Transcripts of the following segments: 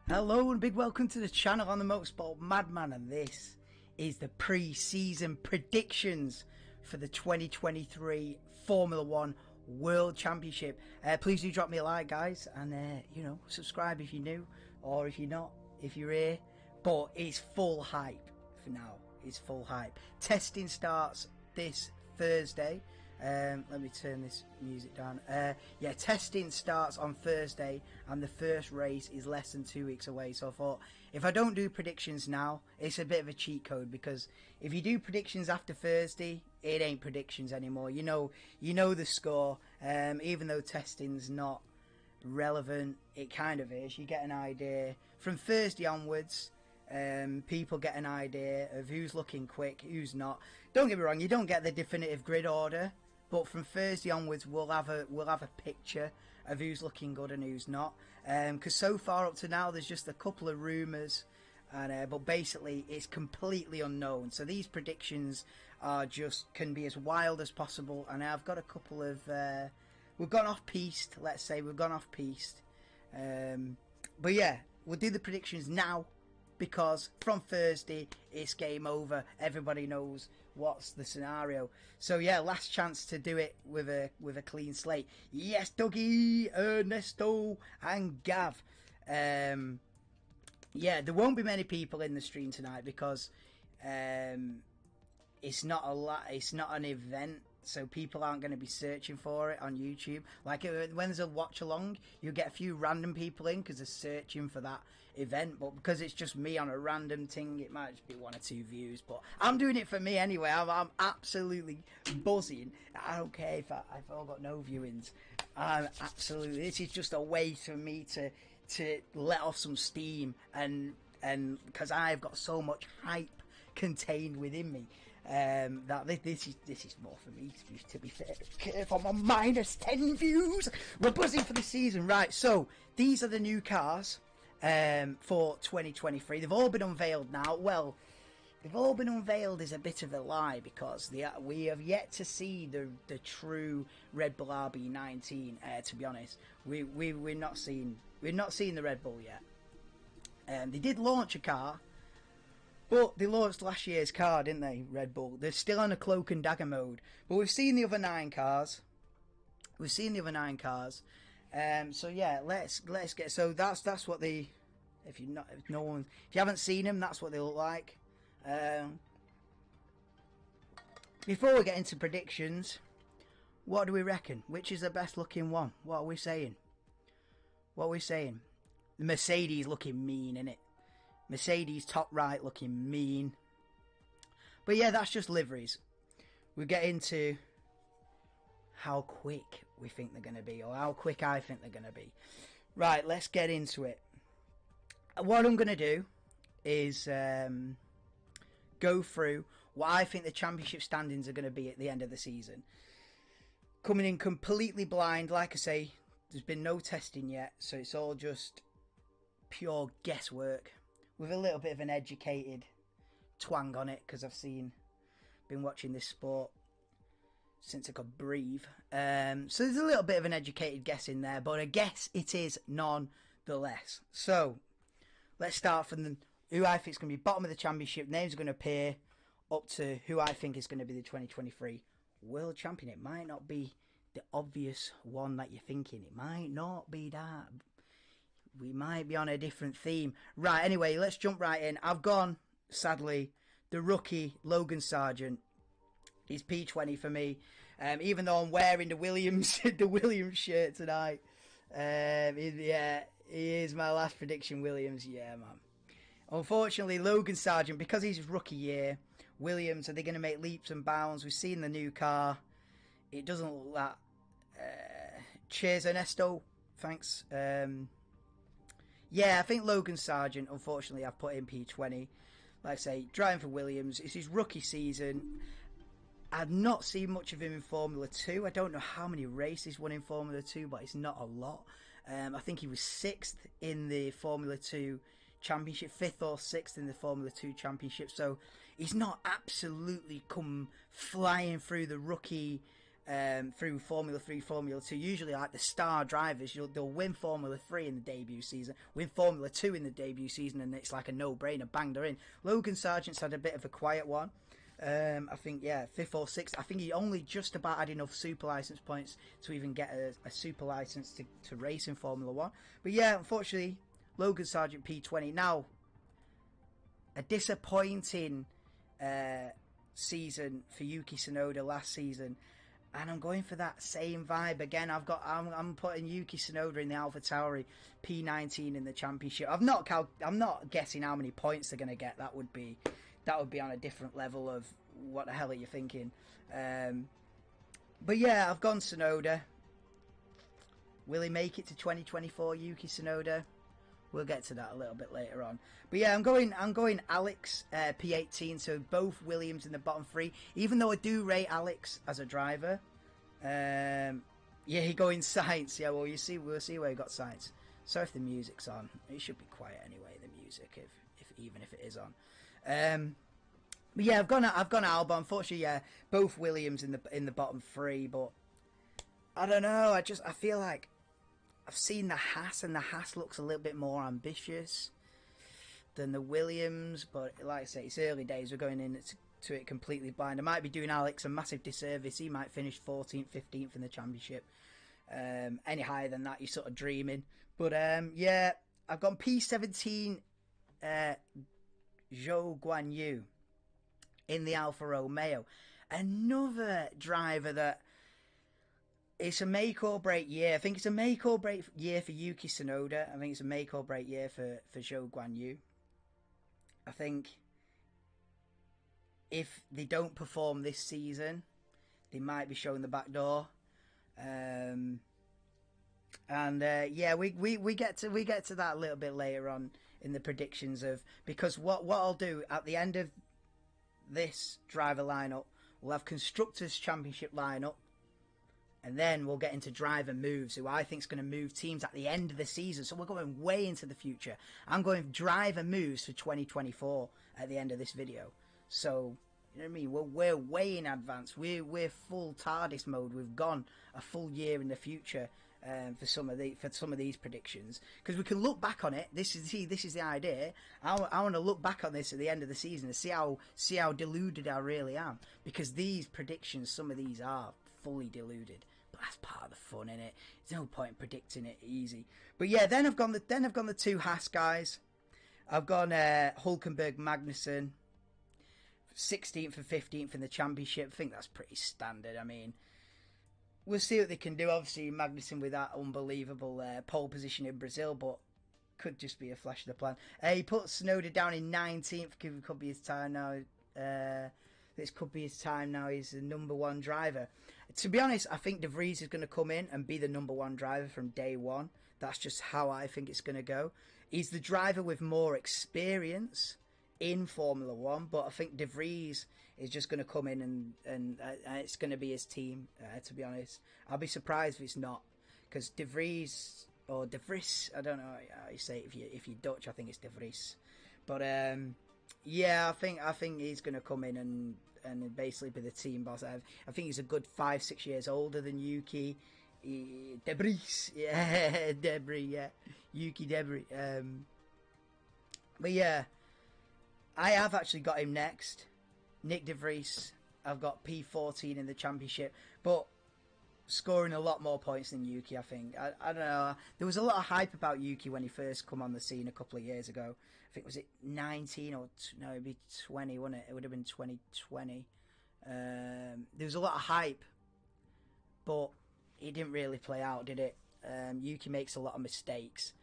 Hello and big welcome to the channel. I'm the Motorsport Madman and this is the pre-season predictions for the 2023 Formula 1 World Championship. Please do drop me a like, guys, and subscribe if you're new, or if you're not, if you're here. But it's full hype for now. It's full hype. Testing starts this Thursday. Let me turn this music down. Testing starts on Thursday and the first race is less than 2 weeks away. So I thought, if I don't do predictions now, it's a bit of a cheat code, because if you do predictions after Thursday, it ain't predictions anymore. You know the score. Even though testing's not relevant, it kind of is. You get an idea from Thursday onwards. People get an idea of who's looking quick, who's not. Don't get me wrong, you don't get the definitive grid order, but from Thursday onwards we'll have a picture of who's looking good and who's not. Because so far up to now there's just a couple of rumours, and but basically it's completely unknown. So these predictions are can be as wild as possible. And I've got a couple of we've gone off piste. Let's say we've gone off piste. But yeah, we'll do the predictions now, because from Thursday it's game over. Everybody knows what's the scenario. So yeah, last chance to do it with a clean slate. Yes, Dougie, Ernesto and Gav. Yeah, there won't be many people in the stream tonight because it's not an event, so people aren't going to be searching for it on YouTube. Like when there's a watch along, you get a few random people in because they're searching for that event. But because it's just me on a random thing, it might just be 1 or 2 views. But I'm doing it for me anyway. I'm absolutely buzzing. I don't care if I've all got no viewings. Absolutely, this is just a way for me to let off some steam, and because I've got so much hype contained within me. That this is more for me, to be fair. If I'm on -10 views, we're buzzing for the season. Right, so these are the new cars for 2023. They've all been unveiled now. Well, they've all been unveiled is a bit of a lie, because we have yet to see the true Red Bull RB19. To be honest, we're not seeing the Red Bull yet. They did launch a car. But they launched last year's car, didn't they, Red Bull? They're still on a cloak and dagger mode. But we've seen the other 9 cars. So yeah, let's get. So that's what they. If you haven't seen them, that's what they look like. Before we get into predictions, what do we reckon? Which is the best looking one? What are we saying? The Mercedes looking mean, innit? Mercedes top right looking mean. But yeah, that's just liveries. We get into how quick we think they're going to be, or how quick I think they're going to be. Right, let's get into it. What I'm going to do is go through what I think the championship standings are going to be at the end of the season. Coming in completely blind, like I say, there's been no testing yet, so it's all just pure guesswork, with a little bit of an educated twang on it, because I've been watching this sport since I could breathe. So there's a little bit of an educated guess in there, but a guess it is nonetheless. So let's start from who I think is going to be bottom of the championship. Names are going to appear up to who I think is going to be the 2023 World Champion. It might not be the obvious one that you're thinking. It might not be that. We might be on a different theme. Right, anyway, let's jump right in. I've gone, sadly, the rookie Logan Sargent. He's P20 for me. Even though I'm wearing the Williams shirt tonight. Yeah, he is my last prediction, Williams. Yeah, man. Unfortunately, Logan Sargent, because he's his rookie year, Williams, are they going to make leaps and bounds? We've seen the new car. It doesn't look that. Cheers, Ernesto. Thanks. Yeah, I think Logan Sargent, unfortunately, I've put in P20. Like I say, driving for Williams. It's his rookie season. I've not seen much of him in Formula 2. I don't know how many races he's won in Formula 2, but it's not a lot. I think he was 6th in the Formula 2 Championship, 5th or 6th in the Formula 2 Championship. So he's not absolutely come flying through the rookie through Formula 3, Formula 2. Usually, like the star drivers, they'll win Formula 3 in the debut season, win Formula 2 in the debut season, and it's like a no-brainer. Bang, they're in. Logan Sargent's had a bit of a quiet one. I think, yeah, 5th or 6th. I think he only just about had enough super license points to even get a super license to race in Formula 1. But yeah, unfortunately, Logan Sargent P20. Now, a disappointing season for Yuki Tsunoda last season. And I'm going for that same vibe again. I'm putting Yuki Tsunoda in the AlphaTauri, P19 in the championship. I'm not guessing how many points they're going to get. That would be on a different level of what the hell are you thinking. But yeah, I've gone Tsunoda. Will he make it to 2024, Yuki Tsunoda? We'll get to that a little bit later on. But yeah, I'm going Alex P18, so both Williams in the bottom 3. Even though I do rate Alex as a driver, yeah, he going Sainz. Yeah, well, we'll see where he got Sainz. So if the music's on, it should be quiet anyway. The music, even if it is on. But yeah, I've gone Albon. Unfortunately, yeah, both Williams in the bottom 3. But I don't know. I feel like I've seen the Haas, and the Haas looks a little bit more ambitious than the Williams. But like I say, it's early days. We're going into it completely blind. I might be doing Alex a massive disservice. He might finish 14th, 15th in the championship. Any higher than that, you're sort of dreaming. But yeah, I've gone P17 Zhou Guanyu in the Alfa Romeo. Another driver that it's a make or break year. I think it's a make or break year for Yuki Tsunoda. I think it's a make or break year for Zhou Guanyu. I think if they don't perform this season, they might be showing the back door. Yeah, we get to that a little bit later on in the predictions of, because what I'll do at the end of this driver lineup, we'll have Constructors Championship lineup. And then we'll get into driver moves, who I think is going to move teams at the end of the season. So we're going way into the future. I'm going driver moves for 2024 at the end of this video. So, you know what I mean? We're way in advance. We're full TARDIS mode. We've gone a full year in the future for some of these predictions, because we can look back on it. This is the idea. I want to look back on this at the end of the season and see how deluded I really am, because these predictions, some of these are fully deluded, but that's part of the fun, innit? There's no point in predicting it easy. But yeah, then I've gone the 2 Haas guys. I've gone Hulkenberg Magnussen, 16th and 15th in the championship. I think that's pretty standard. I mean, we'll see what they can do. Obviously, Magnussen with that unbelievable pole position in Brazil, but could just be a flash of the pan. He put Tsunoda down in 19th. It could be his time now. This could be his time now. He's the number 1 driver. To be honest, I think De Vries is going to come in and be the number 1 driver from day one. That's just how I think it's going to go. He's the driver with more experience in Formula 1, but I think De Vries is just going to come in and it's going to be his team, to be honest. I'll be surprised if it's not, because De Vries, or De Vries, I don't know how you say it. If you're Dutch, I think it's De Vries. But yeah, I think he's going to come in and basically be the team boss. I think he's a good 5-6 years older than Yuki. Debris, yeah, Debris, yeah, Yuki Debris. But yeah, I have actually got him next. Nick De Vries. I've got P14 in the championship, but scoring a lot more points than Yuki, I think. I don't know. There was a lot of hype about Yuki when he first come on the scene a couple of years ago. I think, was it 19 or no, it'd be 20, wouldn't it? It would have been 2020. There was a lot of hype, but it didn't really play out, did it? Yuki makes a lot of mistakes,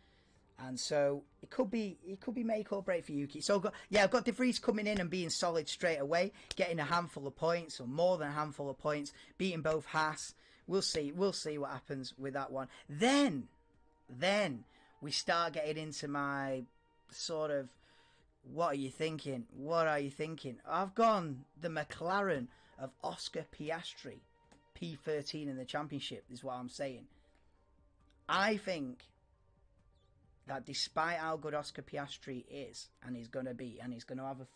and so it could be make or break for Yuki. So I've got De Vries coming in and being solid straight away, getting a handful of points, or more than a handful of points, beating both Haas. We'll see what happens with that one. Then we start getting into my sort of, what are you thinking? I've gone the McLaren of Oscar Piastri, P13 in the championship, is what I'm saying. I think that despite how good Oscar Piastri is, and he's going to be, and he's going to have a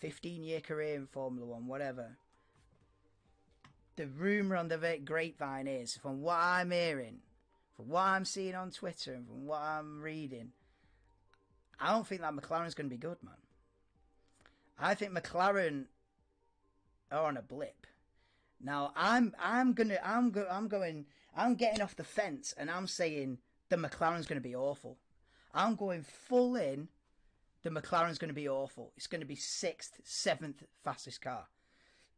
15-year career in Formula 1, whatever, the rumour on the grapevine is, from what I'm hearing, from what I'm seeing on Twitter, and from what I'm reading, I don't think that McLaren's going to be good, man. I think McLaren are on a blip. Now I'm getting off the fence, and I'm saying the McLaren's going to be awful. I'm going full in. The McLaren's going to be awful. It's going to be 6th, 7th fastest car.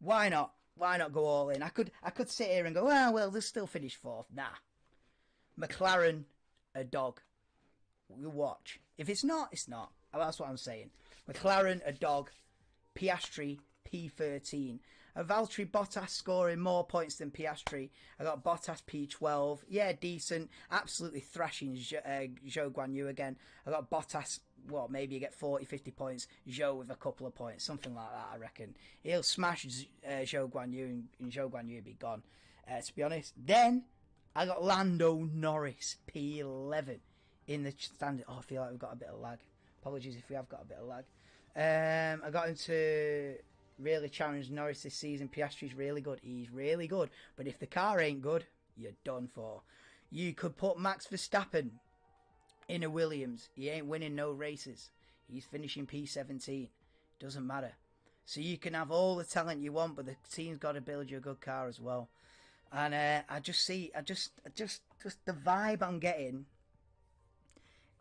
Why not? Why not go all in? I could sit here and go, well, they'll still finish 4th. Nah. McLaren, a dog. We'll watch. If it's not, it's not. That's what I'm saying. McLaren, a dog. Piastri, P13. Valtteri Bottas scoring more points than Piastri. I got Bottas P12. Yeah, decent. Absolutely thrashing Zhou Guanyu again. I got Bottas, maybe you get 40, 50 points. Zhou with a couple of points. Something like that, I reckon. He'll smash Zhou Guanyu and Zhou Guanyu will be gone, to be honest. Then, I got Lando Norris, P11 in the standard. Oh, I feel like we've got a bit of lag. Apologies if we have got a bit of lag. I got him to really challenge Norris this season. Piastri's really good. He's really good. But if the car ain't good, you're done for. You could put Max Verstappen in a Williams. He ain't winning no races. He's finishing P17. Doesn't matter. So you can have all the talent you want, but the team's got to build you a good car as well. And I just the vibe I'm getting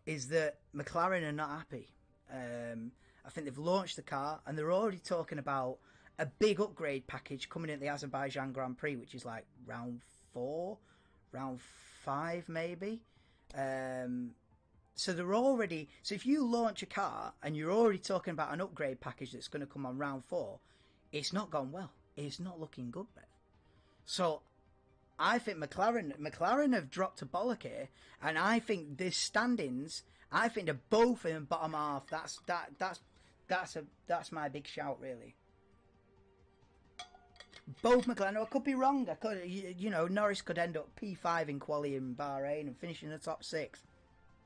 is that McLaren are not happy. I think they've launched the car and they're already talking about a big upgrade package coming in the Azerbaijan Grand Prix, which is like round 4, round 5 maybe. So they're already... So if you launch a car and you're already talking about an upgrade package that's going to come on round 4, it's not gone well. It's not looking good, Bev. So I think McLaren have dropped a bollock here, and I think this standings, I think they're both in bottom half. That's my big shout, really. Both McLaren. I could be wrong. I could, Norris could end up P5 in quali in Bahrain and finish in the top 6.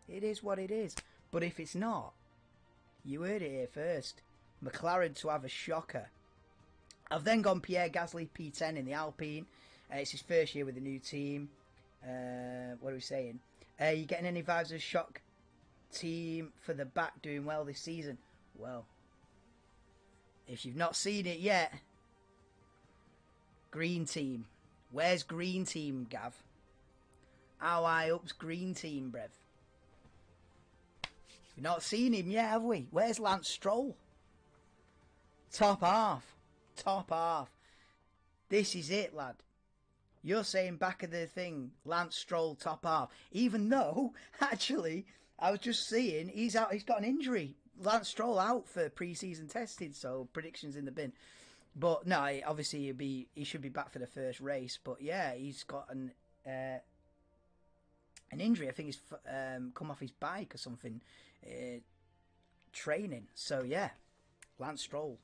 It is what it is. But if it's not, you heard it here first. McLaren to have a shocker. I've then gone Pierre Gasly P10 in the Alpine. It's his first year with the new team. What are we saying? You getting any vibes of a shock team for the back doing well this season? Well, if you've not seen it yet, Green Team. Where's Green Team, Gav? How high up's Green Team, brev? We've not seen him yet, have we? Where's Lance Stroll? Top half. Top half. This is it, lad. You're saying back of the thing, Lance Stroll top half. Even though, actually, I was just seeing he's out. He's got an injury. Lance Stroll out for pre-season testing, so predictions in the bin. But no, obviously he should be back for the first race. But yeah, he's got an injury. I think he's come off his bike or something, training. So yeah, Lance Stroll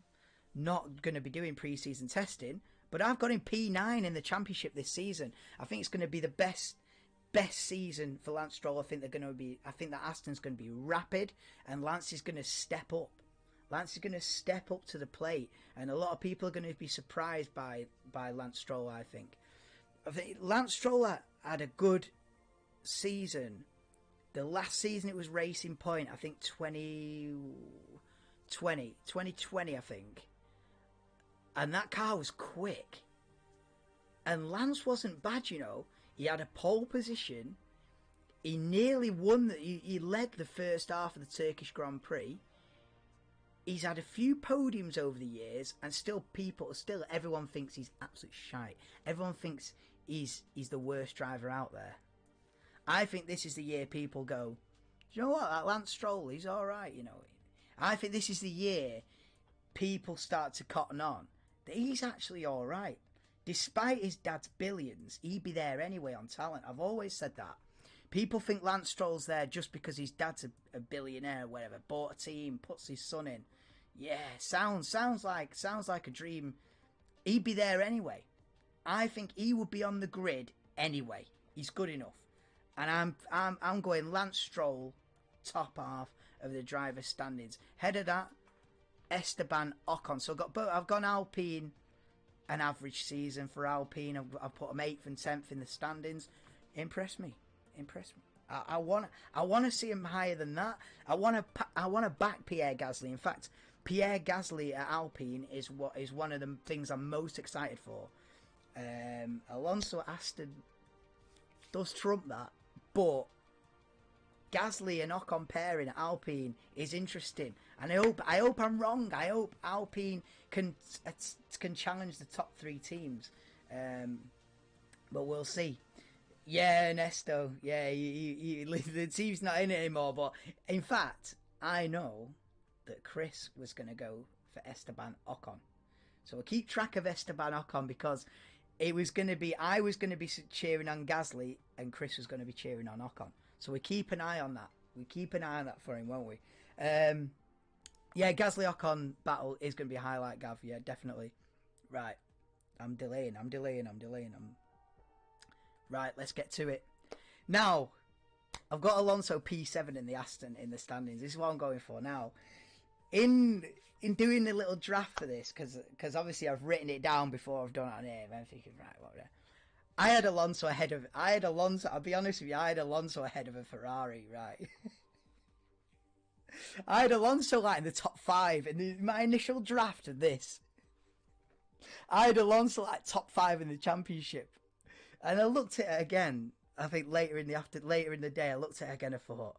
not going to be doing pre-season testing. But I've got him P9 in the championship this season. I think it's going to be the best season for Lance Stroll. I think that Aston's going to be rapid, and Lance is going to step up. Lance is going to step up to the plate, and a lot of people are going to be surprised by Lance Stroll. I think Lance Stroll had a good season. The last season it was Racing Point. I think 2020. I think. And that car was quick. And Lance wasn't bad, you know. He had a pole position. He nearly won. He led the first half of the Turkish Grand Prix. He's had a few podiums over the years, and still everyone thinks he's absolute shite. Everyone thinks he's the worst driver out there. I think this is the year people go, you know what, that Lance Stroll, he's all right, you know. I think this is the year people start to cotton on that he's actually all right. Despite his dad's billions, he'd be there anyway on talent. I've always said that. People think Lance Stroll's there just because his dad's a billionaire or whatever. Bought a team, puts his son in. Yeah, sounds like a dream. He'd be there anyway. I think he would be on the grid anyway. He's good enough. And I'm going Lance Stroll, top half of the driver's standings. Head of that, Esteban Ocon. So I've gone Alpine an average season for Alpine. I've put them 8th and 10th in the standings. Impress me. I want to see him higher than that. I want to back Pierre Gasly. In fact, Pierre Gasly at Alpine is one of the things I'm most excited for. Alonso Aston does trump that, but Gasly and Ocon pairing at Alpine is interesting, and I hope I'm wrong. I hope Alpine can challenge the top 3 teams, but we'll see. Yeah, Nesto. Yeah, the team's not in it anymore. But in fact, I know that Chris was going to go for Esteban Ocon, so we'll keep track of Esteban Ocon because I was going to be cheering on Gasly, and Chris was going to be cheering on Ocon. So we keep an eye on that. We keep an eye on that for him, won't we? Yeah, Gasly Ocon battle is going to be a highlight, Gav. Yeah, definitely. Right. I'm delaying. Right, let's get to it. Now, I've got Alonso P7 in the Aston in the standings. This is what I'm going for now. In doing the little draft for this, because obviously I've written it down before I've done it on here. I'm thinking, right, what? I had Alonso, I'll be honest with you, I had Alonso ahead of a Ferrari, right? I had Alonso like in the top 5 in my initial draft of this. I had Alonso like top 5 in the championship. And I looked at it again, I think later in the day, I looked at it again and thought,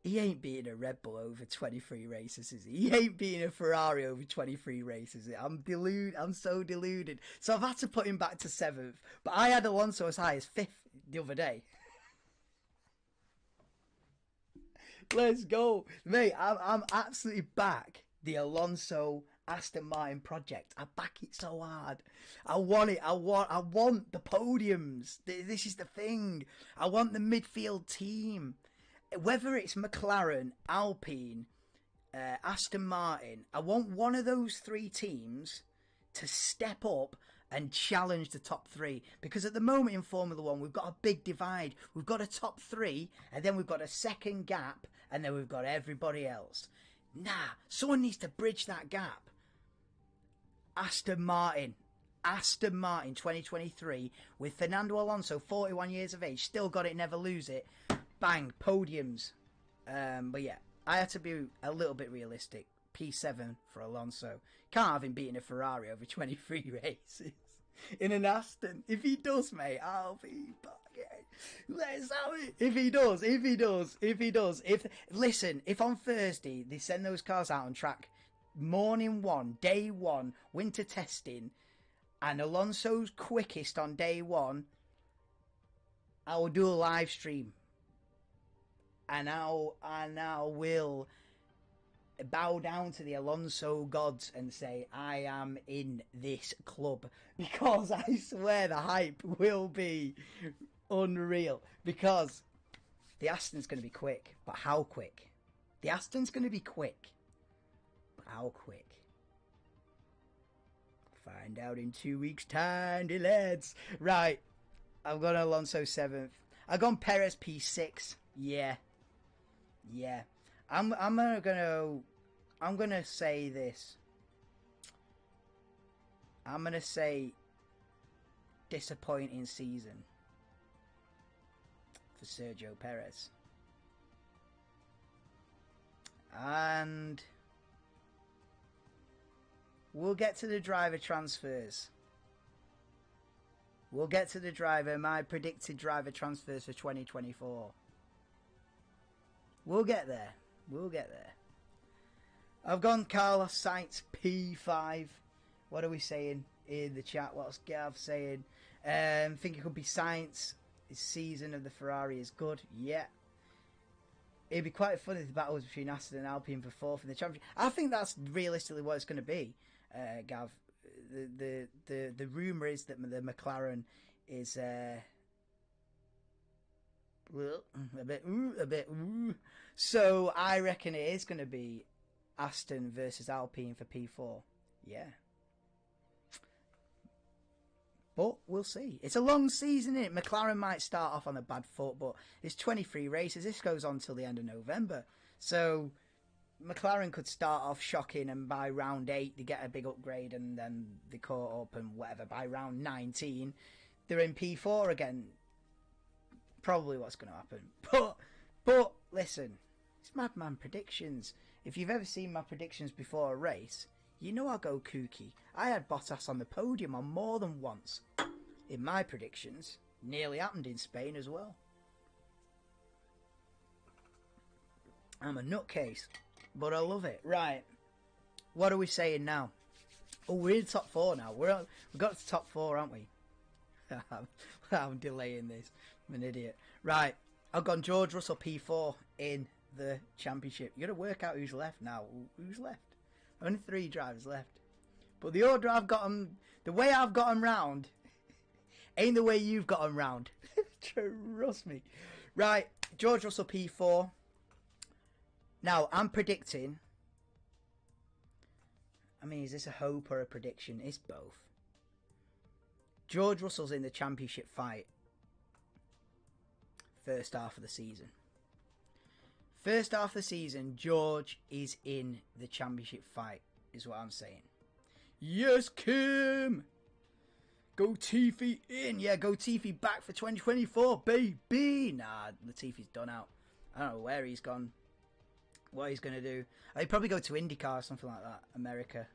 he ain't beating a Red Bull over 23 races, is he? He ain't beating a Ferrari over 23 races. I'm so deluded. So I've had to put him back to 7th. But I had Alonso as high as 5th the other day. Let's go. Mate, I'm absolutely back the Alonso Aston Martin project. I back it so hard. I want it. I want the podiums. This is the thing. I want the midfield team. Whether it's McLaren, Alpine, Aston Martin, I want one of those 3 teams to step up and challenge the top 3. Because at the moment in Formula 1, we've got a big divide. We've got a top 3, and then we've got a second gap, and then we've got everybody else. Nah, someone needs to bridge that gap. Aston Martin 2023, with Fernando Alonso, 41 years of age, still got it, never lose it. Bang, podiums. But yeah, I had to be a little bit realistic. P7 for Alonso. Can't have him beating a Ferrari over 23 races in an Aston. If he does, mate, I'll be bugging. Let's have it. If he does. Listen, if on Thursday they send those cars out on track, morning 1, day 1, winter testing, and Alonso's quickest on day 1, I will do a live stream. And I will bow down to the Alonso gods and say, I am in this club. Because I swear the hype will be unreal. Because the Aston's going to be quick. But how quick? The Aston's going to be quick. But how quick? Find out in 2 weeks' time, lads. Right. I've got Alonso 7th. I've gone Perez P6. Yeah. I'm gonna say this. I'm gonna say disappointing season for Sergio Perez. And we'll get to the driver transfers. My predicted driver transfers for 2024. We'll get there. I've gone Carlos Sainz P5. What are we saying in the chat? What's Gav saying? Think it could be Sainz. His season of the Ferrari is good. Yeah. It'd be quite funny if the battle was between Aston and Alpine for 4th in the championship. I think that's realistically what it's going to be, Gav. The rumour is that the McLaren is a bit. So I reckon it is going to be Aston versus Alpine for P4. Yeah. But we'll see. It's a long season, isn't it? McLaren might start off on a bad foot, but it's 23 races. This goes on till the end of November. So McLaren could start off shocking, and by round 8 they get a big upgrade, and then they caught up and whatever. By round 19 they're in P4 again. Probably what's going to happen. But listen, it's Madman predictions. If you've ever seen my predictions before a race, you know I'll go kooky. I had Bottas on the podium on more than once in my predictions. Nearly happened in Spain as well. I'm a nutcase, but I love it. Right, what are we saying now? Oh, we're in top 4 now. We've got to top 4, aren't we? I'm delaying this. I'm an idiot. Right, I've gone George Russell P4 in the championship. You got to work out who's left now. Who's left? Only 3 drivers left. But the order I've got them, the way I've got them round, ain't the way you've got them round. Trust me. Right, George Russell P4. Now, I'm predicting... I mean, is this a hope or a prediction? It's both. George Russell's in the championship fight. First half of the season. First half of the season, George is in the championship fight, is what I'm saying. Yes, Kim! Go Latifi in. Yeah, go Latifi back for 2024, baby. Nah, Latifi's done out. I don't know where he's gone. What he's going to do. He'd probably go to IndyCar or something like that. America.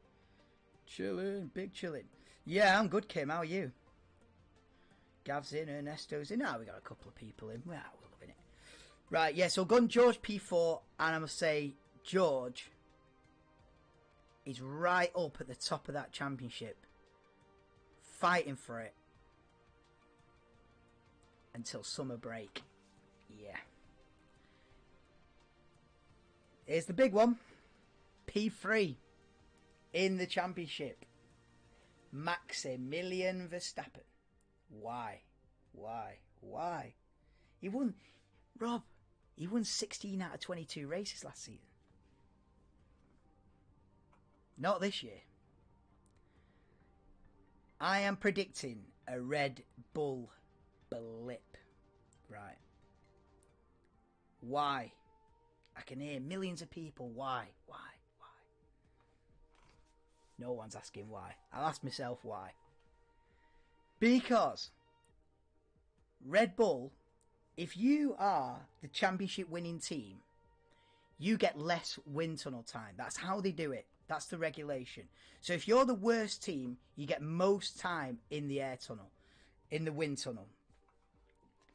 Chilling. Big chilling. Yeah, I'm good, Kim. How are you? Gav's in. Ernesto's in. We got a couple of people in. We're loving it. Right, yeah, so I've gone George P4. And I must say, George is right up at the top of that championship. Fighting for it. Until summer break. Yeah. Here's the big one. P3 in the championship. Maximilian Verstappen. Why? He won, Rob, he won 16 out of 22 races last season. Not this year. I am predicting a Red Bull blip. Right. Why? I can hear millions of people. Why? No one's asking why. I'll ask myself why. Because Red Bull, if you are the championship winning team, you get less wind tunnel time. That's how they do it. That's the regulation. So if you're the worst team, you get most time in the air tunnel, in the wind tunnel.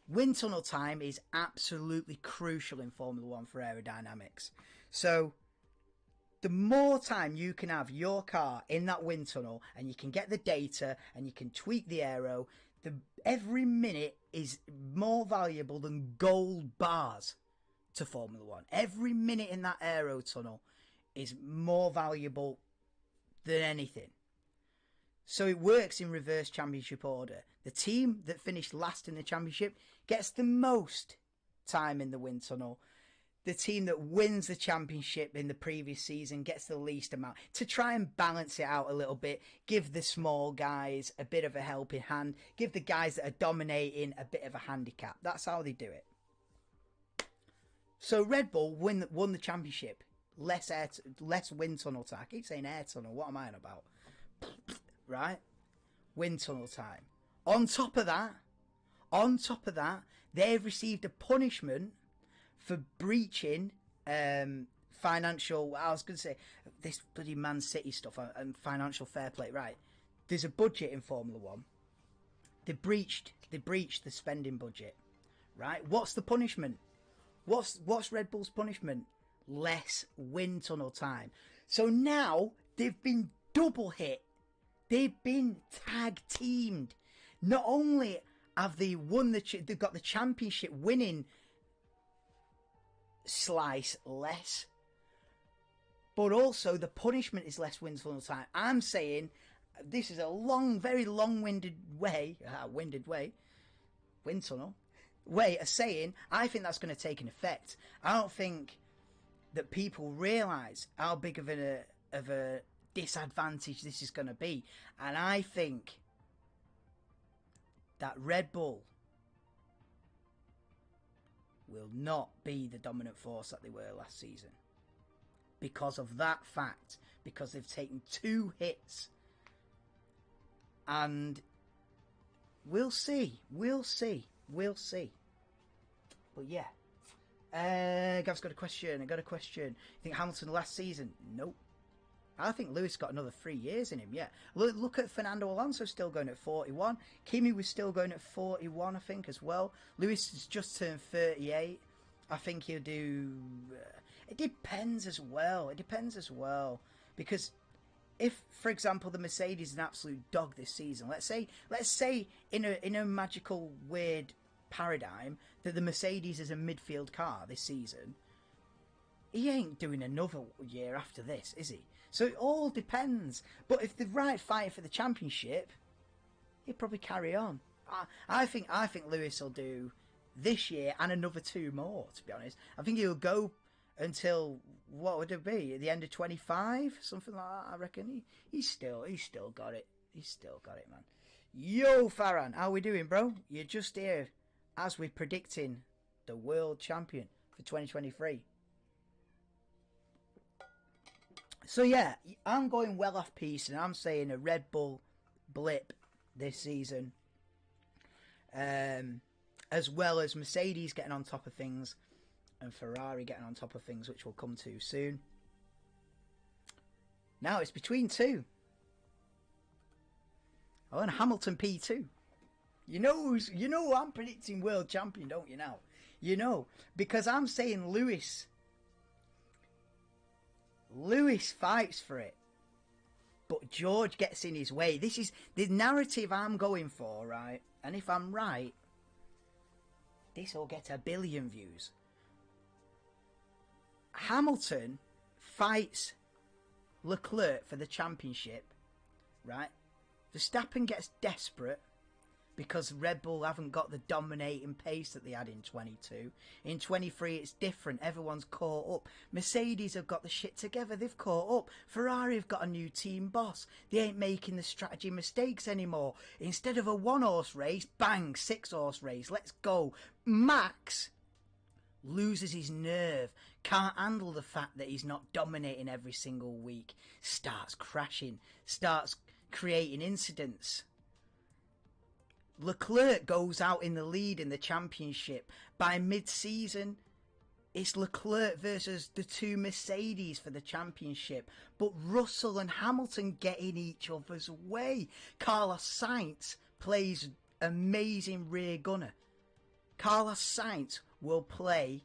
Wind tunnel time is absolutely crucial in Formula 1 for aerodynamics. So the more time you can have your car in that wind tunnel and you can get the data and you can tweak the aero, every minute is more valuable than gold bars to Formula 1. Every minute in that aero tunnel is more valuable than anything. So it works in reverse championship order. The team that finished last in the championship gets the most time in the wind tunnel. The team that wins the championship in the previous season gets the least amount. To try and balance it out a little bit, give the small guys a bit of a helping hand, give the guys that are dominating a bit of a handicap. That's how they do it. So Red Bull won the championship. Less wind tunnel time. I keep saying air tunnel. What am I on about? Right? Wind tunnel time. On top of that, they've received a punishment for breaching financial... I was going to say, this bloody Man City stuff and financial fair play. Right. There's a budget in Formula 1. They breached the spending budget. Right? What's the punishment? What's Red Bull's punishment? Less wind tunnel time. So now they've been double hit. They've been tag teamed. Not only have they won they've got the championship winning slice less, but also the punishment is less wind tunnel time. I'm saying this is a very long-winded way, wind tunnel way of saying I think that's going to take an effect. I don't think that people realise how big of a disadvantage this is going to be, and I think that Red Bull will not be the dominant force that they were last season, because of that fact, because they've taken 2 hits. And we'll see. But yeah. Gav's got a question. I got a question. You think Hamilton last season? Nope. I think Lewis got another 3 years in him, yeah. Look at Fernando Alonso still going at 41. Kimi was still going at 41, I think, as well. Lewis has just turned 38. I think he'll do... it depends as well. Because if, for example, the Mercedes is an absolute dog this season, let's say in a magical, weird paradigm that the Mercedes is a midfield car this season, he ain't doing another year after this, is he? So it all depends. But if they're right fighting for the championship, he'll probably carry on. I think Lewis will do this year and another 2 more, to be honest. I think he'll go until, what would it be, at the end of 25? Something like that, I reckon. He's still got it. He's still got it, man. Yo, Farhan, how we doing, bro? You're just here as we're predicting the world champion for 2023. So yeah, I'm going well off piece, and I'm saying a Red Bull blip this season, as well as Mercedes getting on top of things and Ferrari getting on top of things, which we'll come to soon. Now it's between 2. Oh, and Hamilton P2. You know who I'm predicting world champion, don't you now? You know, because I'm saying Lewis fights for it, but George gets in his way. This is the narrative I'm going for, right? And if I'm right, this will get 1 billion views. Hamilton fights Leclerc for the championship, right? Verstappen gets desperate because Red Bull haven't got the dominating pace that they had in 22. In 23, it's different. Everyone's caught up. Mercedes have got the shit together. They've caught up. Ferrari have got a new team boss. They ain't making the strategy mistakes anymore. Instead of a 1-horse race, bang, 6-horse race. Let's go. Max loses his nerve. Can't handle the fact that he's not dominating every single week. Starts crashing. Starts creating incidents. Leclerc goes out in the lead in the championship. By mid-season, it's Leclerc versus the 2 Mercedes for the championship. But Russell and Hamilton get in each other's way. Carlos Sainz plays amazing rear gunner. Carlos Sainz will play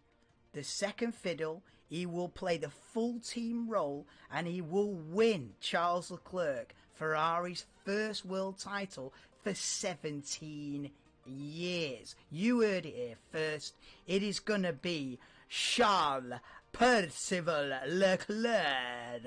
the second fiddle. He will play the full team role, and he will win Charles Leclerc, Ferrari's first world title for 17 years. You heard it here first. It is going to be Charles Percival Leclerc,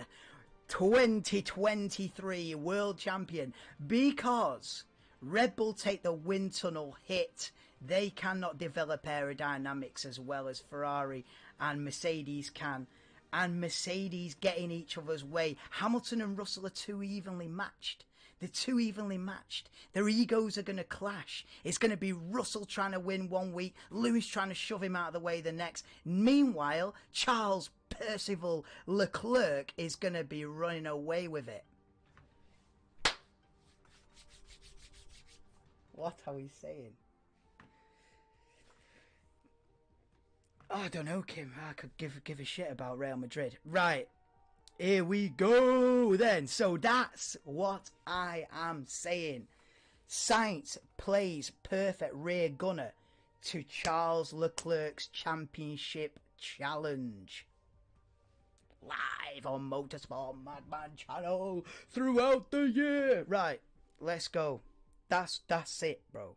2023 world champion, because Red Bull take the wind tunnel hit. They cannot develop aerodynamics as well as Ferrari and Mercedes can. And Mercedes get in each other's way. Hamilton and Russell are too evenly matched. They're too evenly matched. Their egos are going to clash. It's going to be Russell trying to win one week, Lewis trying to shove him out of the way the next. Meanwhile, Charles Percival Leclerc is going to be running away with it. What are we saying? Oh, I don't know, Kim. I could give a shit about Real Madrid. Right. Here we go then. So that's what I am saying. Sainz plays perfect rear gunner to Charles Leclerc's championship challenge. Live on Motorsport Madman channel throughout the year. Right, let's go. That's it, bro.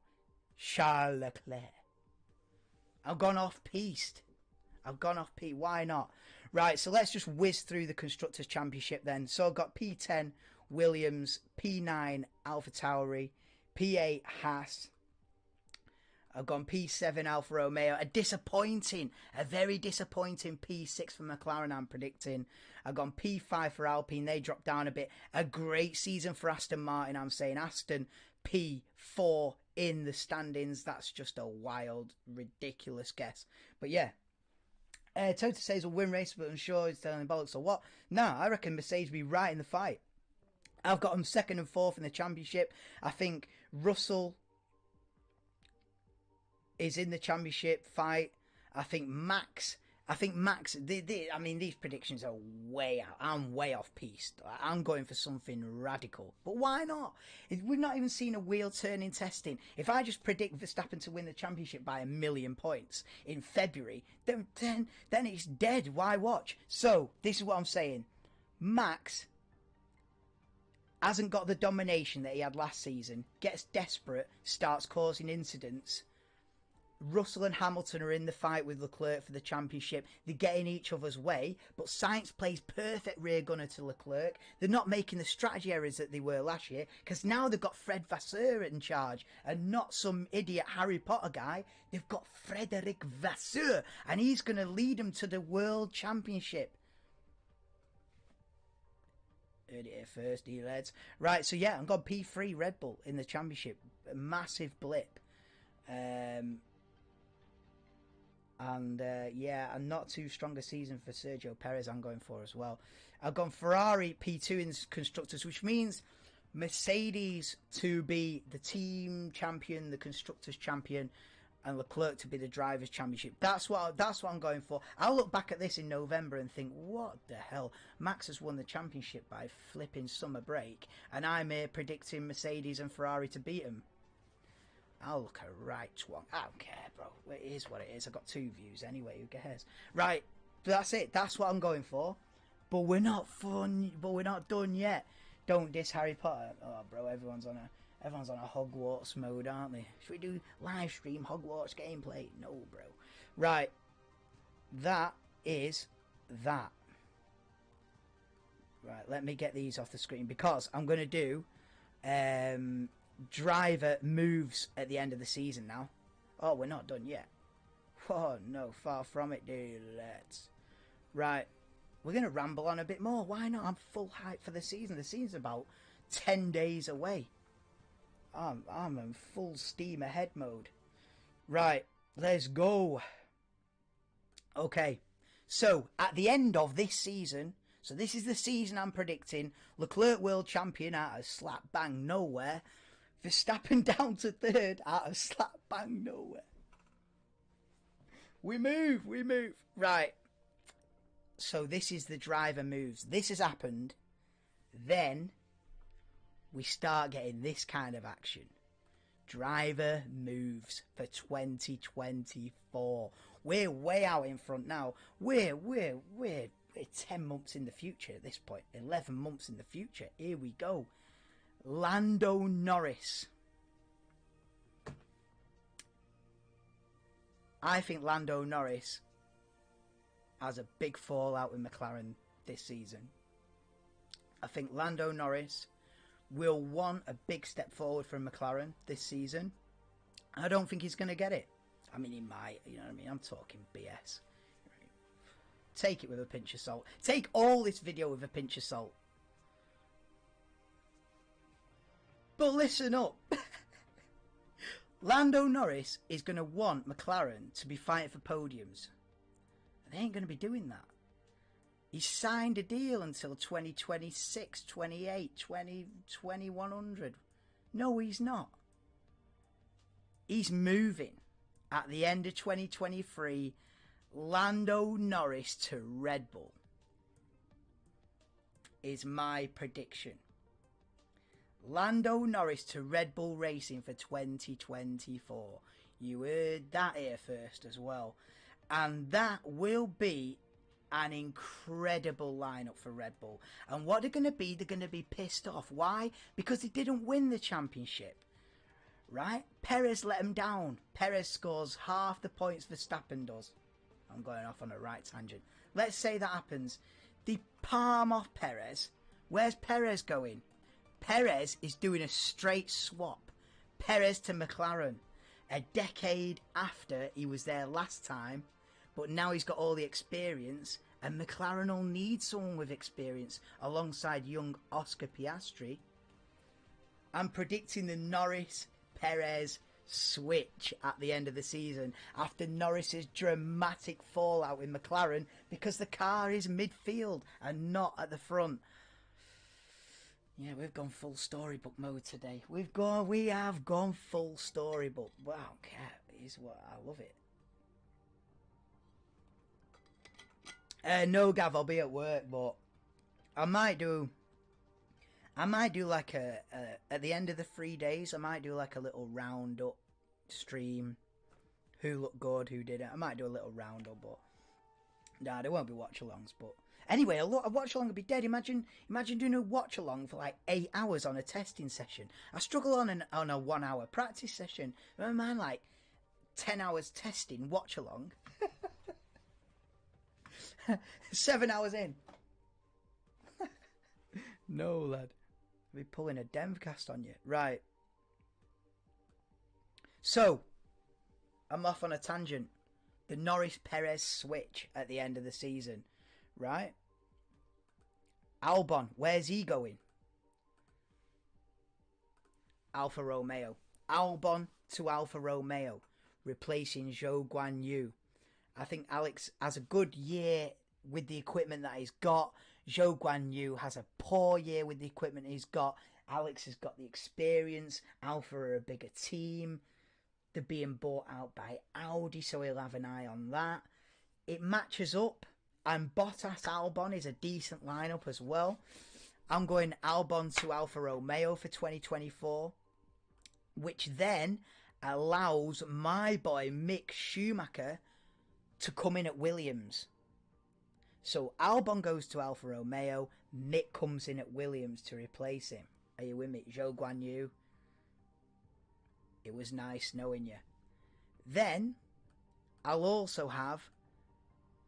Charles Leclerc. I've gone off-piste. Why not? Right, so let's just whiz through the Constructors' Championship then. So I've got P10 Williams, P9 AlphaTauri, P8 Haas. I've gone P7 Alfa Romeo. A very disappointing P6 for McLaren, I'm predicting. I've gone P5 for Alpine. They dropped down a bit. A great season for Aston Martin, I'm saying. Aston P4 in the standings. That's just a wild, ridiculous guess. But yeah. Toto says will win race, but I'm sure he's telling bollocks. So what? Nah, I reckon Mercedes will be right in the fight. I've got them 2nd and 4th in the championship. I think Russell is in the championship fight. I think Max. I mean, these predictions are way out. I'm way off piste. I'm going for something radical. But why not? We've not even seen a wheel turn in testing. If I just predict Verstappen to win the championship by 1,000,000 points in February, then it's dead. Why watch? So, this is what I'm saying. Max hasn't got the domination that he had last season, gets desperate, starts causing incidents. Russell and Hamilton are in the fight with Leclerc for the championship. They're getting each other's way, but Sainz plays perfect rear gunner to Leclerc. They're not making the strategy errors that they were last year, because now they've got Fred Vasseur in charge and not some idiot Harry Potter guy. They've got Frederic Vasseur, and he's going to lead them to the World Championship. Heard it here first, lads. Right, so yeah, I've got P3 Red Bull in the championship. A massive blip. Yeah, a not too strong a season for Sergio Perez I'm going for as well. I've gone Ferrari P2 in constructors, which means Mercedes to be the team champion, the constructors champion, and Leclerc to be the drivers championship. That's what I'm going for. I'll look back at this in November and think, what the hell? Max has won the championship by flipping summer break, and I'm here predicting Mercedes and Ferrari to beat him. I'll look a right twonk. I don't care, bro. It is what it is. I've got 2 views anyway. Who cares? Right. That's it. That's what I'm going for. But we're not done yet. Don't diss Harry Potter. Oh, bro. Everyone's on a Hogwarts mode, aren't they? Should we do live stream Hogwarts gameplay? No, bro. Right. That is that. Right. Let me get these off the screen because I'm going to do driver moves at the end of the season now. Oh, we're not done yet. Oh, no, far from it, dude. Let's. Right. We're going to ramble on a bit more. Why not? I'm full hype for the season. The season's about 10 days away. I'm in full steam ahead mode. Right. Let's go. Okay. So, at the end of this season, so this is the season I'm predicting, Leclerc world champion out of slap bang nowhere. Verstappen down to 3rd out of slap bang nowhere. We move. Right. So this is the driver moves. This has happened. Then we start getting this kind of action. Driver moves for 2024. We're way out in front now. We're 10 months in the future at this point. 11 months in the future. Here we go. Lando Norris. I think Lando Norris has a big fallout with McLaren this season. I think Lando Norris will want a big step forward from McLaren this season. I don't think he's going to get it. I mean, he might, you know what I mean? I'm talking BS. Take it with a pinch of salt. Take all this video with a pinch of salt. But listen up. Lando Norris is going to want McLaren to be fighting for podiums. They ain't going to be doing that. He signed a deal until 2026, 28, 2100. No, he's not. He's moving. At the end of 2023, Lando Norris to Red Bull is my prediction. Lando Norris to Red Bull Racing for 2024. You heard that here first as well. And that will be an incredible lineup for Red Bull. And what they're going to be pissed off. Why? Because they didn't win the championship. Right? Perez let them down. Perez scores half the points Verstappen does. I'm going off on a right tangent. Let's say that happens. They palm off Perez. Where's Perez going? Perez is doing a straight swap. Perez to McLaren. A decade after he was there last time. But now he's got all the experience. And McLaren will need someone with experience alongside young Oscar Piastri. I'm predicting the Norris Perez switch at the end of the season after Norris's dramatic fallout with McLaren because the car is midfield and not at the front. Yeah, we've gone full storybook mode today. We have gone full storybook. But I don't care. It's what I love it. No, Gav, I'll be at work, but I might do like at the end of the 3 days, I might do like a little roundup stream. Who looked good, who didn't. I might do a little roundup, but nah, there won't be watch-alongs. But anyway, a watch-along would be dead. Imagine doing a watch-along for like 8 hours on a testing session. I struggle on a 1 hour practice session. Remember, man, like 10 hours testing, watch-along. 7 hours in. No, lad. I'll be pulling a Demcast on you. Right. So, I'm off on a tangent. The Norris-Perez switch at the end of the season. Right? Albon, where's he going? Alfa Romeo. Albon to Alfa Romeo. Replacing Zhou Guan Yu. I think Alex has a good year with the equipment that he's got. Zhou Guan Yu has a poor year with the equipment he's got. Alex has got the experience. Alfa are a bigger team. They're being bought out by Audi, so he'll have an eye on that. It matches up. And Bottas Albon is a decent lineup as well. I'm going Albon to Alfa Romeo for 2024, which then allows my boy Mick Schumacher to come in at Williams. So Albon goes to Alfa Romeo, Mick comes in at Williams to replace him. Are you with me? Zhou Guan Yu. It was nice knowing you. Then I'll also have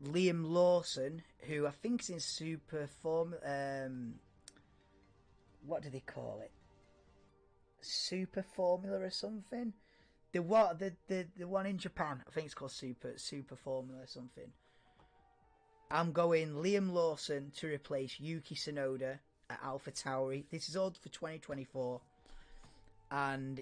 Liam Lawson, who I think is in Super Form. What do they call it? Super Formula or something? The one in Japan. I think it's called Super Formula or something. I'm going Liam Lawson to replace Yuki Tsunoda at AlphaTauri. This is all for 2024. And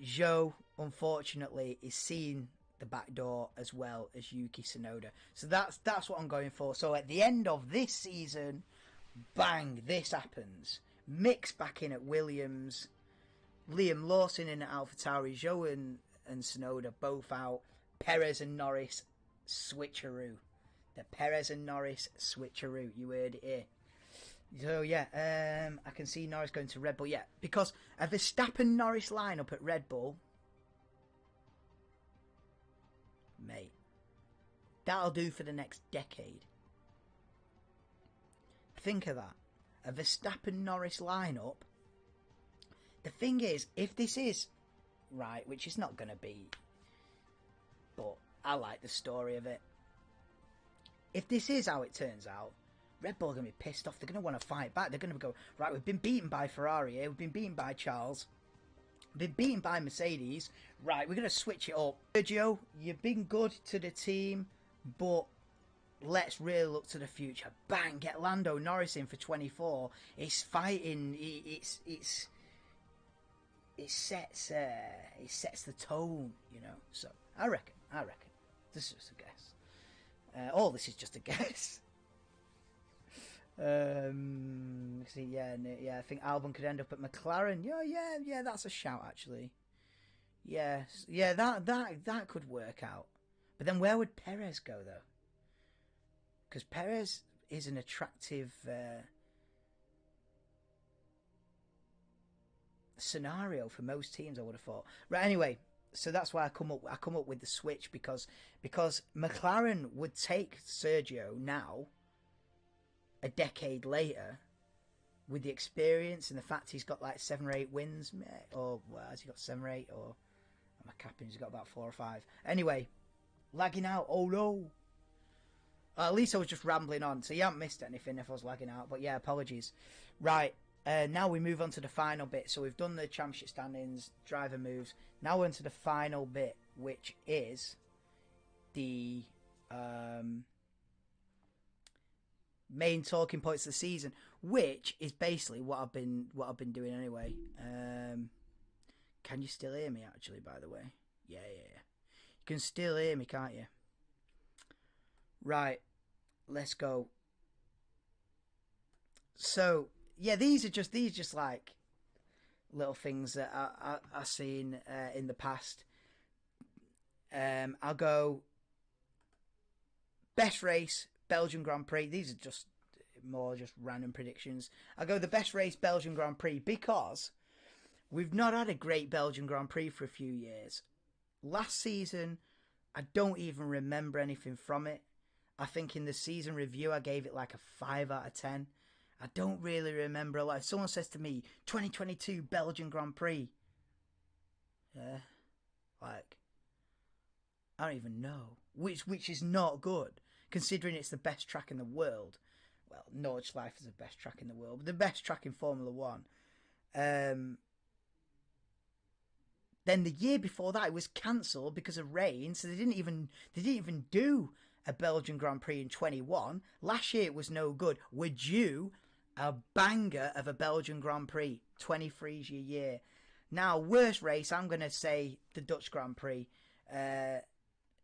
Zhou, unfortunately, is seeing the back door as well as Yuki Tsunoda. So that's what I'm going for. So at the end of this season, bang, this happens. Mick's back in at Williams. Liam Lawson in at AlphaTauri. Zhou and Tsunoda both out. Perez and Norris switcheroo. The Perez and Norris switcheroo. You heard it here. So yeah, I can see Norris going to Red Bull. Yeah, because a Verstappen-Norris lineup at Red Bull, mate, that'll do for the next decade. Think of that. A Verstappen-Norris lineup. The thing is, if this is right, which it's not going to be, but I like the story of it. If this is how it turns out, Red Bull are going to be pissed off. They're going to want to fight back. They're going to go, right, we've been beaten by Ferrari here. We've been beaten by Charles. We've been beaten by Mercedes. Right, we're going to switch it up. Sergio, you've been good to the team, but let's really look to the future. Bang, get Lando Norris in for 24. It's fighting. It sets the tone, you know. So I reckon. This is a guess. All this is just a guess. See, yeah, I think Albon could end up at McLaren. Yeah, that's a shout actually. Yeah, that could work out. But then where would Perez go though? Because Perez is an attractive scenario for most teams, I would have thought. Right, anyway, so that's why I come up with the switch because McLaren would take Sergio now, a decade later, with the experience and the fact he's got like 7 or 8 wins, or well, has he got 7 or 8, or am I capping? He's got about 4 or 5. Anyway, lagging out. Oh no. At least I was just rambling on, so you haven't missed anything if I was lagging out. But yeah, apologies. Right, now we move on to the final bit. So we've done the championship standings, driver moves. Now we're into the final bit, which is the main talking points of the season, which is basically what I've been doing anyway. Can you still hear me, actually, by the way? Yeah. You can still hear me, can't you? Right. Let's go. So, yeah, these are just like little things that I've seen in the past. I'll go best race, Belgian Grand Prix. These are just more just random predictions. I'll go the best race, Belgian Grand Prix, because we've not had a great Belgian Grand Prix for a few years. Last season, I don't even remember anything from it. I think in the season review, I gave it like a 5 out of 10. I don't really remember a lot. If someone says to me, 2022 Belgian Grand Prix, yeah, like, I don't even know. Which is not good, considering it's the best track in the world. Well, Nordschleife is the best track in the world, but the best track in Formula 1. Then the year before that, it was cancelled because of rain, so they didn't even do a Belgian Grand Prix in 21. Last year it was no good. We're due a banger of a Belgian Grand Prix. 23 is your year. Now, worst race, I'm going to say the Dutch Grand Prix at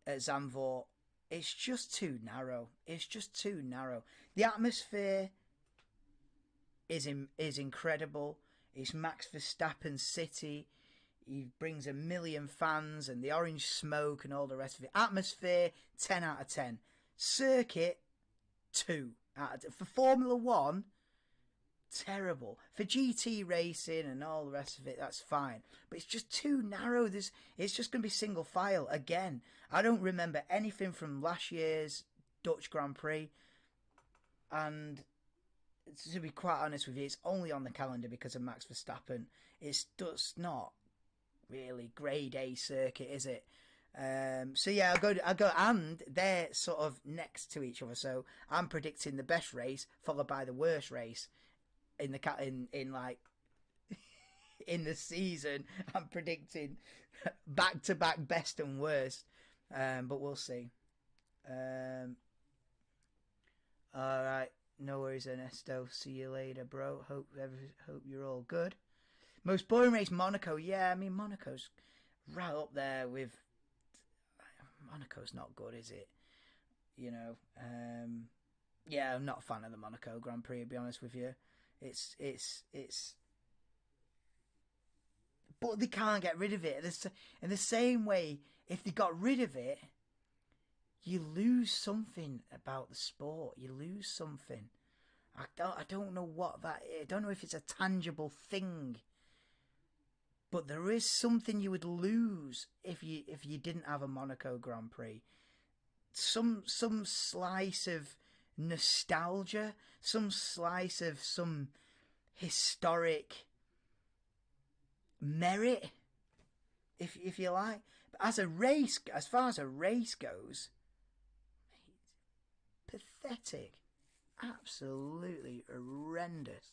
Zandvoort. It's just too narrow. It's just too narrow. The atmosphere is incredible. It's Max Verstappen's city. He brings 1 million fans and the orange smoke and all the rest of it. Atmosphere, 10 out of 10. Circuit, 2 out of 10. For Formula 1, terrible. For GT racing and all the rest of it, that's fine. But it's just too narrow. It's just going to be single file again. I don't remember anything from last year's Dutch Grand Prix. And to be quite honest with you, it's only on the calendar because of Max Verstappen. It's just not really grade A circuit, is it? So yeah, I'll go, and they're sort of next to each other. So I'm predicting the best race followed by the worst race in the in the season. I'm predicting back to back best and worst, but we'll see. All right, no worries, Ernesto. See you later, bro. Hope you're all good. Most boring race, Monaco. Yeah, I mean, Monaco's right up there with... Monaco's not good, is it? You know, yeah, I'm not a fan of the Monaco Grand Prix, to be honest with you. It's... But they can't get rid of it. In the same way, if they got rid of it, you lose something about the sport. You lose something. I don't know what that is. I don't know if it's a tangible thing. But there is something you would lose if you didn't have a Monaco Grand Prix. Some slice of nostalgia, some slice of some historic merit, if you like. But as far as a race goes, pathetic, absolutely horrendous.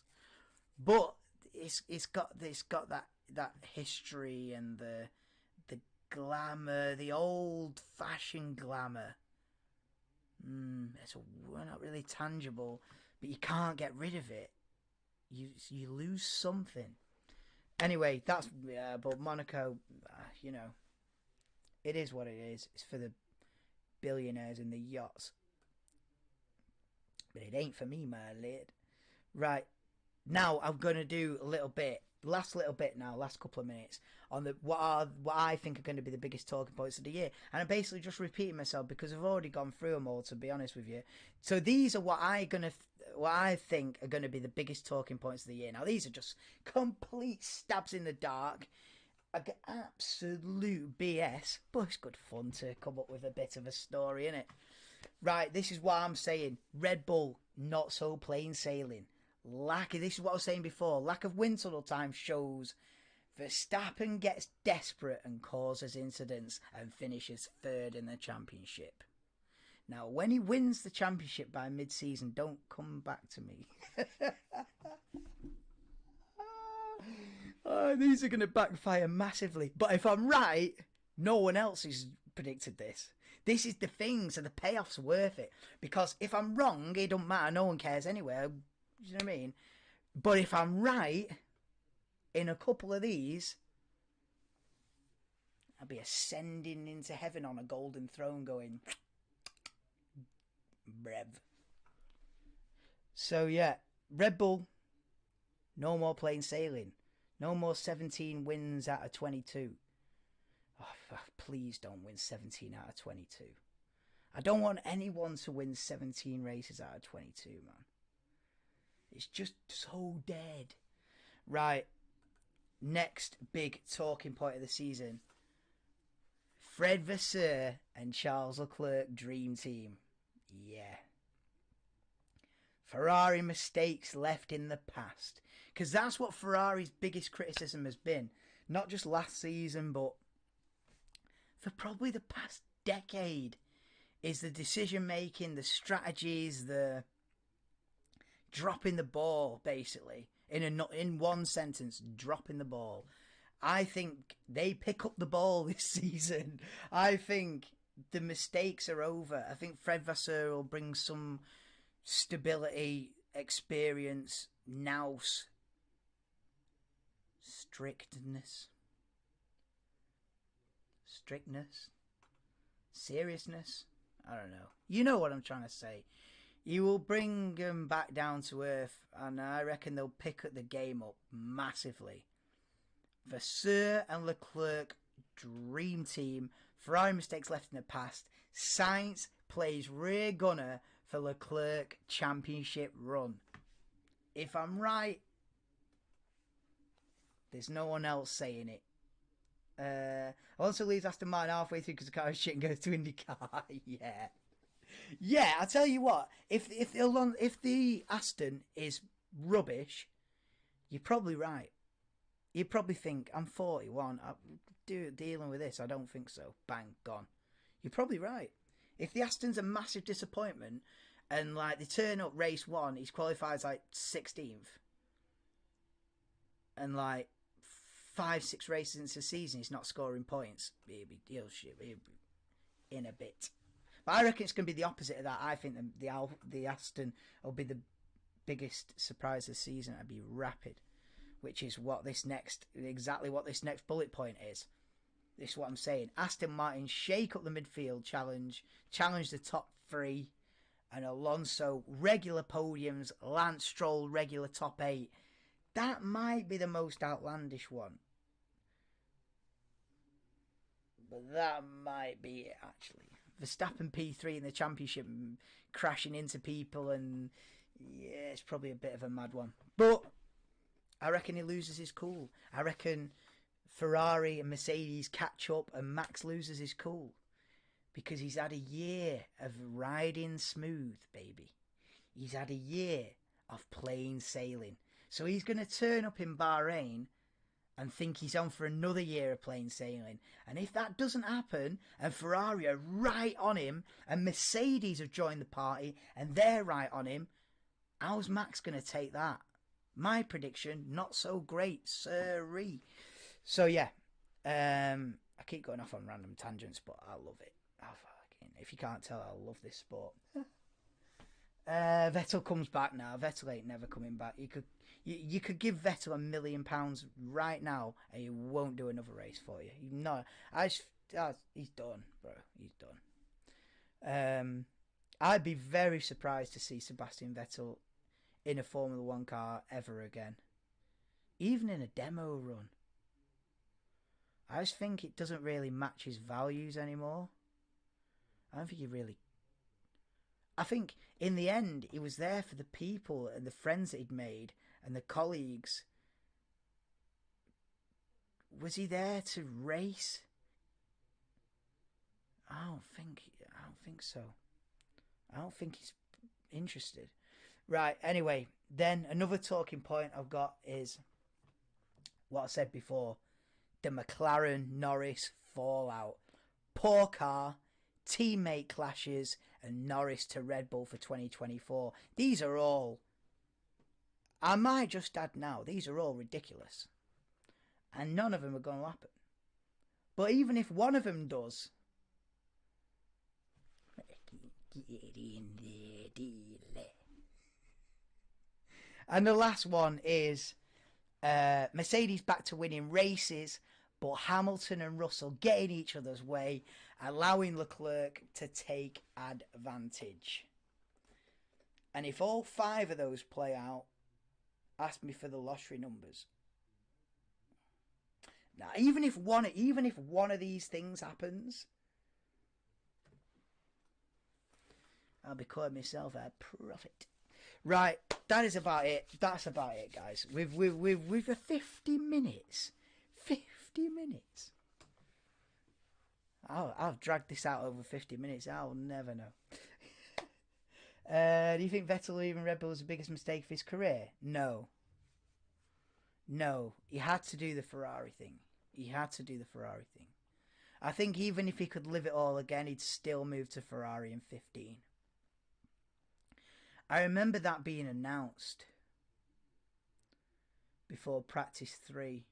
But it's got that history and the glamour, the old-fashioned glamour. We're not really tangible, but you can't get rid of it. You lose something. Anyway, but Monaco, you know, it is what it is. It's for the billionaires in the yachts, but it ain't for me, my lad. Right, now I'm gonna do last couple of minutes on what I think are going to be the biggest talking points of the year, and I'm basically just repeating myself because I've already gone through them all, to be honest with you. So these are what I think are going to be the biggest talking points of the year. Now these are just complete stabs in the dark, absolute BS, but it's good fun to come up with a bit of a story, innit? Right, this is what I'm saying. Red Bull, not so plain sailing. This is what I was saying before. Lack of wind tunnel time shows Verstappen gets desperate and causes incidents and finishes third in the championship. Now, when he wins the championship by mid-season, don't come back to me. These are going to backfire massively. But if I'm right, no one else has predicted this. This is the thing, so the payoff's worth it. Because if I'm wrong, it don't matter. No one cares anyway. You know what I mean? But if I'm right in a couple of these, I'll be ascending into heaven on a golden throne going, brev. So yeah, Red Bull, no more plain sailing. No more 17 wins out of 22. Oh, please don't win 17 out of 22. I don't want anyone to win 17 races out of 22, man. It's just so dead. Right. Next big talking point of the season. Fred Vasseur and Charles Leclerc Dream Team. Yeah. Ferrari mistakes left in the past. Because that's what Ferrari's biggest criticism has been. Not just last season, but for probably the past decade. Is the decision making, the strategies, the dropping the ball, basically. In one sentence, dropping the ball. I think they pick up the ball this season. I think the mistakes are over. I think Fred Vasseur will bring some stability, experience, nous, strictness, seriousness. I don't know. You know what I'm trying to say. You will bring them back down to earth, and I reckon they'll pick the game up massively. Vasseur and Leclerc, dream team. Ferrari mistakes left in the past. Sainz plays rear gunner for Leclerc championship run. If I'm right, there's no one else saying it. Also leaves Aston Martin halfway through because the car is shit and goes to IndyCar. Yeah. Yeah, I tell you what, if the Aston is rubbish, you're probably right. You probably think, I'm 41, I'm dealing with this, I don't think so. Bang, gone. You're probably right. If the Aston's a massive disappointment, and like they turn up race 1, he's qualified like 16th, and like 5-6 races into the season, he's not scoring points, he'll be in a bit. But I reckon it's going to be the opposite of that. I think the Aston will be the biggest surprise of the season. It'll be rapid, which is exactly what this next bullet point is. This is what I'm saying. Aston Martin shake up the midfield challenge the top 3, and Alonso regular podiums, Lance Stroll regular top 8. That might be the most outlandish one. But that might be it, actually. Verstappen P3 in the championship, crashing into people, and yeah, it's probably a bit of a mad one. But I reckon he loses his cool. I reckon Ferrari and Mercedes catch up and Max loses his cool. Because he's had a year of riding smooth, baby. He's had a year of plain sailing. So he's going to turn up in Bahrain and think he's on for another year of plain sailing. And if that doesn't happen, and Ferrari are right on him, and Mercedes have joined the party, and they're right on him, how's Max going to take that? My prediction, not so great, sirree. So yeah, I keep going off on random tangents, but I love it. If you can't tell, I love this sport. Vettel comes back now. Vettel ain't never coming back. You could give Vettel £1 million right now, and he won't do another race for you. He's done, bro. He's done. I'd be very surprised to see Sebastian Vettel in a Formula One car ever again, even in a demo run. I just think it doesn't really match his values anymore. I don't think he really... I think in the end, he was there for the people and the friends that he'd made and the colleagues. Was he there to race? I don't think so. I don't think he's interested. Right, anyway, then another talking point I've got is what I said before. The McLaren-Norris fallout. Poor car, teammate clashes, and Norris to Red Bull for 2024. These are all, I might just add now, these are all ridiculous. And none of them are going to happen. But even if one of them does, get in there, dealer. And the last one is Mercedes back to winning races, But Hamilton and Russell getting each other's way, allowing Leclerc to take advantage. And if all 5 of those play out, ask me for the lottery numbers. Now, even if one of these things happens, I'll be calling myself a prophet. Right, that is about it. That's about it, guys. We've 50 minutes. 50 minutes. I've dragged this out over 50 minutes. I'll never know. Do you think Vettel leaving Red Bull was the biggest mistake of his career? No. No. He had to do the Ferrari thing. I think even if he could live it all again, he'd still move to Ferrari in 15. I remember that being announced before practice 3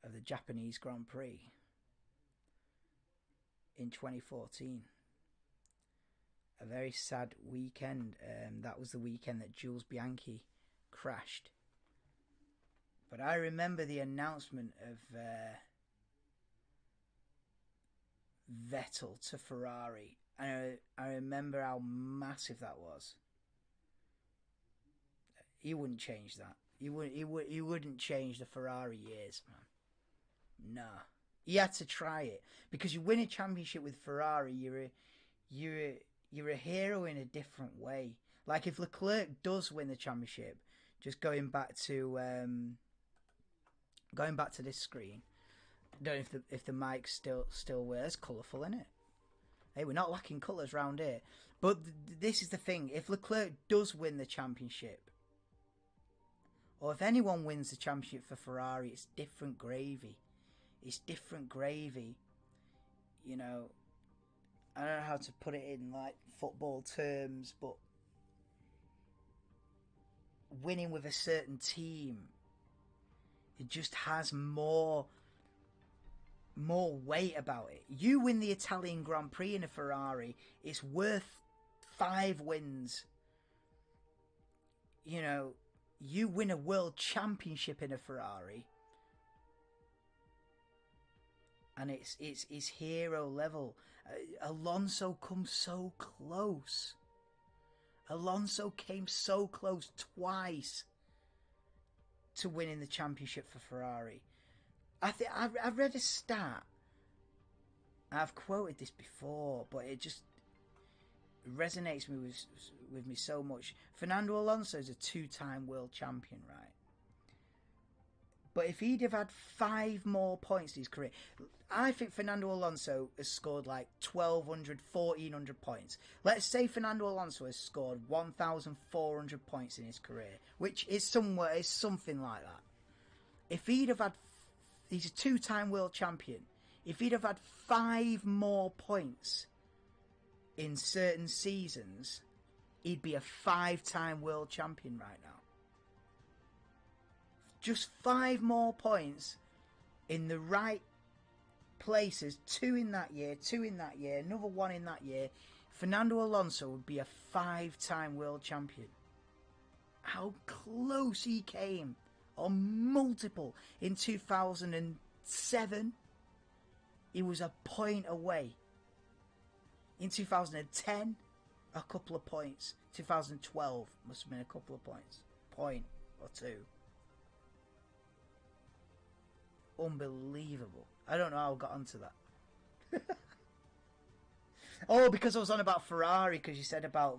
of the Japanese Grand Prix in 2014. A very sad weekend. That was the weekend that Jules Bianchi crashed. But I remember the announcement of Vettel to Ferrari. And I remember how massive that was. He wouldn't change that. He wouldn't change the Ferrari years, man. Nah. He had to try it. Because you win a championship with Ferrari, you're a hero in a different way. Like if Leclerc does win the championship, just going back to this screen. I don't know if the mic's still wears colourful, isn't it? Hey, we're not lacking colours round here. But this is the thing. If Leclerc does win the championship, or if anyone wins the championship for Ferrari, it's different gravy. It's different gravy. You know, I don't know how to put it in like football terms, but winning with a certain team, it just has more weight about it. You win the Italian Grand Prix in a Ferrari, it's worth 5 wins. You know, you win a world championship in a Ferrari, and it's hero level. Alonso comes so close. Alonso came so close twice to winning the championship for Ferrari. I read a stat. I've quoted this before, but it just resonates with me so much. Fernando Alonso is a 2-time world champion, right? But if he'd have had 5 more points in his career, I think Fernando Alonso has scored like 1,200, 1,400 points. Let's say Fernando Alonso has scored 1,400 points in his career, which is something like that. If he'd have had, he's a 2-time world champion. If he'd have had 5 more points in certain seasons, he'd be a 5-time world champion right now. Just 5 more points in the right places. 2 in that year, 2 in that year, another 1 in that year. Fernando Alonso would be a 5-time world champion. How close he came on multiple. In 2007, he was a point away. In 2010, a couple of points. 2012 must have been a couple of points. Point or 2. Unbelievable. I don't know how I got onto that. Oh, because I was on about Ferrari, because you said about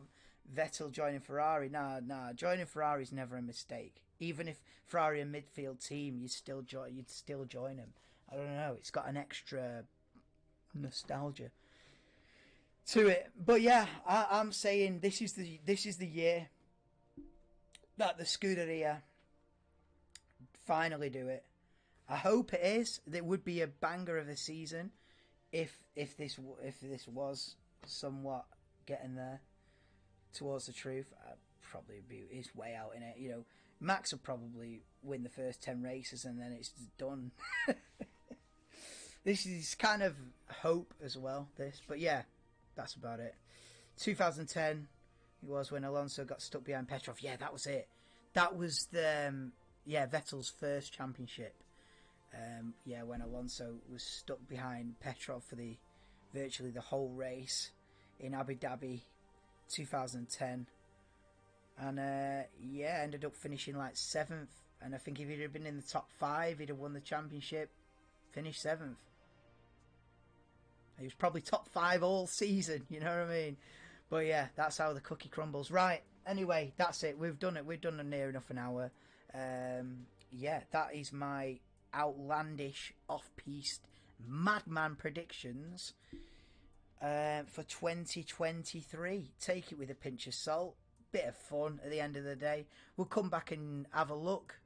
Vettel joining Ferrari. Nah, joining Ferrari is never a mistake. Even if Ferrari a midfield team, you'd still join them. I don't know, it's got an extra nostalgia to it. But yeah, I'm saying this is the year that the Scuderia finally do it. I hope it is. It would be a banger of a season if this was somewhat getting there towards the truth. I'd probably be his way out in it. You know, Max will probably win the first 10 races and then it's done. This is kind of hope as well. But yeah, that's about it. 2010, it was when Alonso got stuck behind Petrov. Yeah, that was it. That was the Vettel's first championship. Yeah, when Alonso was stuck behind Petrov for virtually the whole race in Abu Dhabi 2010, and yeah, ended up finishing like 7th. And I think if he'd have been in the top 5, he'd have won the championship. Finished 7th. He was probably top 5 all season, you know what I mean? But yeah, that's how the cookie crumbles. Right, anyway, that's it. We've done it. We've done near enough an hour. Yeah, that is my outlandish, off-piste, madman predictions for 2023. Take it with a pinch of salt. Bit of fun at the end of the day. We'll come back and have a look.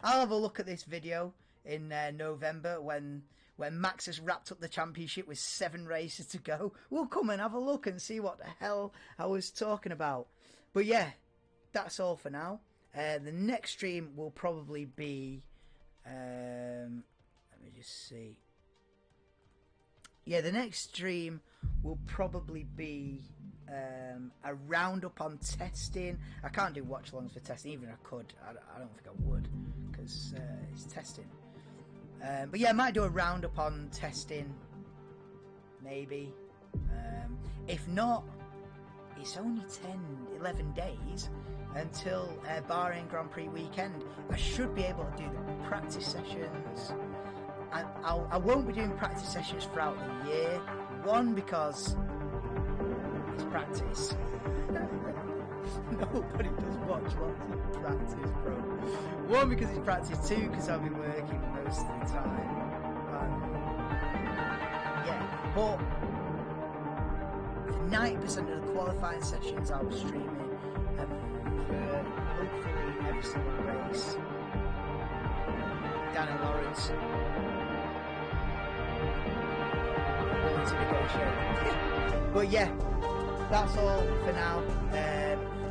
I'll have a look at this video in November when Max has wrapped up the championship with 7 races to go. We'll come and have a look and see what the hell I was talking about. But yeah, that's all for now. The next stream will probably be... let me just see. Yeah, the next stream will probably be a roundup on testing. I can't do watch alongs for testing, even if I could. I don't think I would, because it's testing. But yeah, I might do a roundup on testing, maybe. If not, it's only 11 days until Bahrain Grand Prix weekend. I should be able to do the practice sessions. I won't be doing practice sessions throughout the year. One, because it's practice. Nobody does watch lots of practice, bro. One, because it's practice. 2, because I'll be working most of the time. Yeah, but 90% of the qualifying sessions I was streaming, for hopefully every single race. Dan and Lawrence willing to negotiate. But yeah, that's all for now.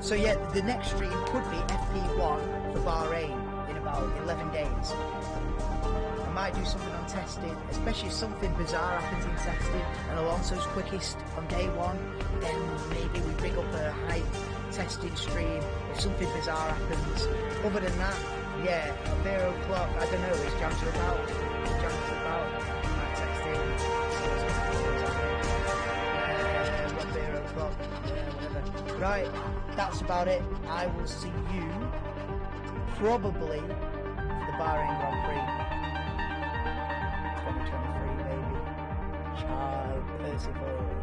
So yeah, the next stream could be FP1 for Bahrain in about 11 days. I might do something on testing, especially if something bizarre happens in testing and Alonso's quickest on day 1, then maybe we bring up a high testing stream if something bizarre happens. Other than that, yeah, at 0 o'clock, I don't know, is Jams about? Texting. 0 o'clock, whatever. Right, that's about it. I will see you probably for the Bahrain Grand Prix 2023, maybe. Ciao, Percival.